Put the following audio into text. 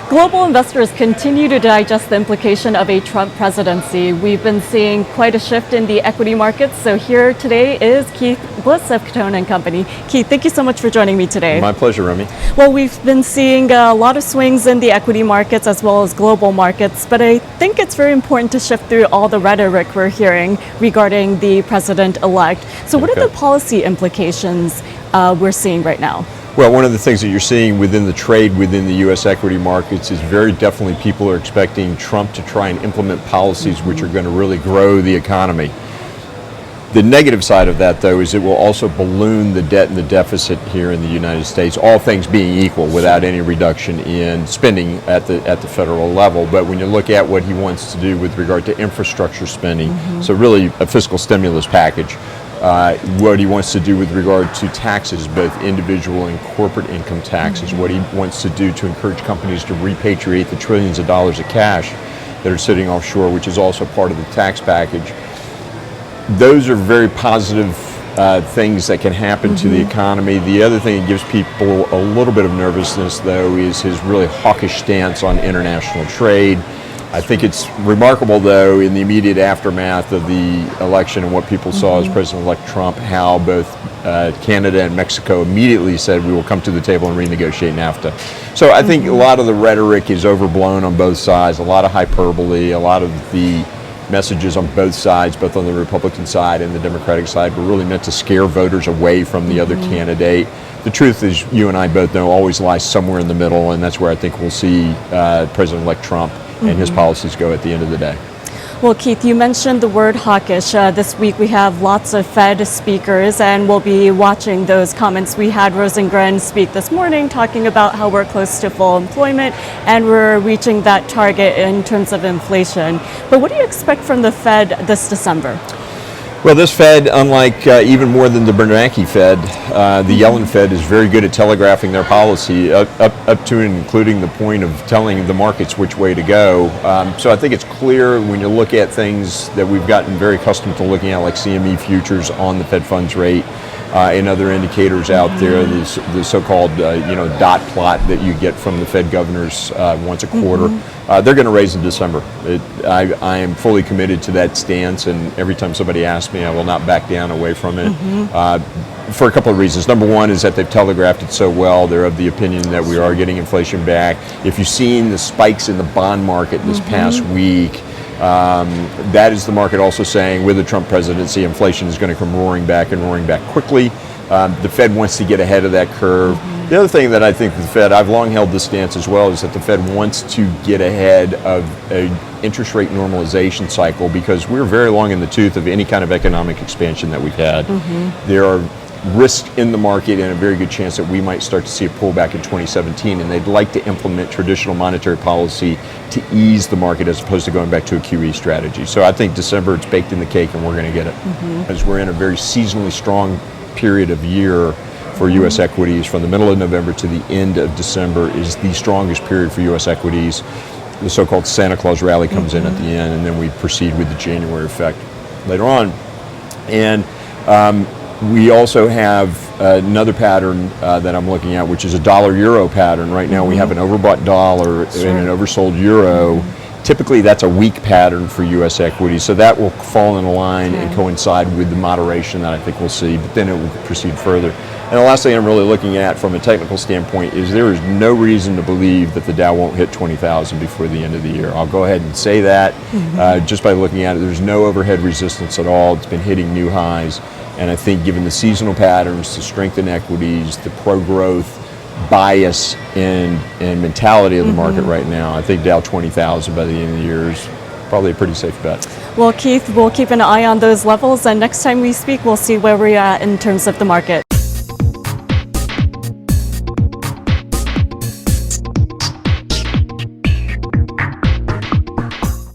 Global investors continue to digest the implication of a Trump presidency. We've been seeing quite a shift in the equity markets. So here today is Keith Bliss of Cuttone & Company. Keith, thank you so much for joining me today. My pleasure, Remy. Well, we've been seeing a lot of swings in the equity markets as well as global markets, but I think it's very important to shift through all the rhetoric we're hearing regarding the president-elect. So what are the policy implications we're seeing right now? Well, one of the things that you're seeing within the trade within the U.S. equity markets is very definitely people are expecting Trump to try and implement policies which are going to really grow the economy. The negative side of that, though, is it will also balloon the debt and the deficit here in the United States, all things being equal, without any reduction in spending at the federal level. But when you look at what he wants to do with regard to infrastructure spending, so really a fiscal stimulus package, what he wants to do with regard to taxes, both individual and corporate income taxes, what he wants to do to encourage companies to repatriate the trillions of dollars of cash that are sitting offshore, which is also part of the tax package. Those are very positive things that can happen to the economy. The other thing that gives people a little bit of nervousness, though, is his really hawkish stance on international trade. I think it's remarkable, though, in the immediate aftermath of the election and what people saw as President-elect Trump, how both Canada and Mexico immediately said we will come to the table and renegotiate NAFTA. So I think a lot of the rhetoric is overblown on both sides, a lot of hyperbole, a lot of the messages on both sides, both on the Republican side and the Democratic side, were really meant to scare voters away from the other candidate. The truth is, you and I both know, always lies somewhere in the middle, and that's where I think we'll see President-elect Trump and his policies go at the end of the day. Well, Keith, you mentioned the word hawkish. This week we have lots of Fed speakers, and we'll be watching those comments. We had Rosengren speak this morning talking about how we're close to full employment and we're reaching that target in terms of inflation. But what do you expect from the Fed this December? Well, this Fed, unlike even more than the Bernanke Fed, the Yellen Fed is very good at telegraphing their policy up to and including the point of telling the markets which way to go. So I think it's clear when you look at things that we've gotten very accustomed to looking at, like CME futures on the Fed funds rate and other indicators out there, the so-called dot plot that you get from the Fed governors once a quarter. They're going to raise in December. I am fully committed to that stance, and every time somebody asks me, I will not back down away from it for a couple of reasons. Number one is that they've telegraphed it so well. They're of the opinion that we are getting inflation back. If you've seen the spikes in the bond market this past week, that is the market also saying with the Trump presidency, inflation is going to come roaring back and roaring back quickly. The Fed wants to get ahead of that curve. The other thing that I think the Fed, I've long held this stance as well, is that the Fed wants to get ahead of an interest rate normalization cycle, because we're very long in the tooth of any kind of economic expansion that we've had. There are risks in the market and a very good chance that we might start to see a pullback in 2017, and they'd like to implement traditional monetary policy to ease the market as opposed to going back to a QE strategy. So I think December, it's baked in the cake and we're going to get it. Because we're in a very seasonally strong period of year for U.S. equities. From the middle of November to the end of December is the strongest period for U.S. equities. The so-called Santa Claus rally comes in at the end, and then we proceed with the January effect later on. And we also have another pattern that I'm looking at, which is a dollar-euro pattern. Right now we have an overbought dollar and an oversold euro. Typically that's a weak pattern for U.S. equities, so that will fall in line and coincide with the moderation that I think we'll see, but then it will proceed further. And the last thing I'm really looking at from a technical standpoint is there is no reason to believe that the Dow won't hit 20,000 before the end of the year. I'll go ahead and say that just by looking at it. There's no overhead resistance at all. It's been hitting new highs, and I think given the seasonal patterns, the strength in equities, the pro-growth bias and mentality of the market right now, I think Dow 20,000 by the end of the year is probably a pretty safe bet. Well, Keith, we'll keep an eye on those levels, and next time we speak, we'll see where we're at in terms of the market.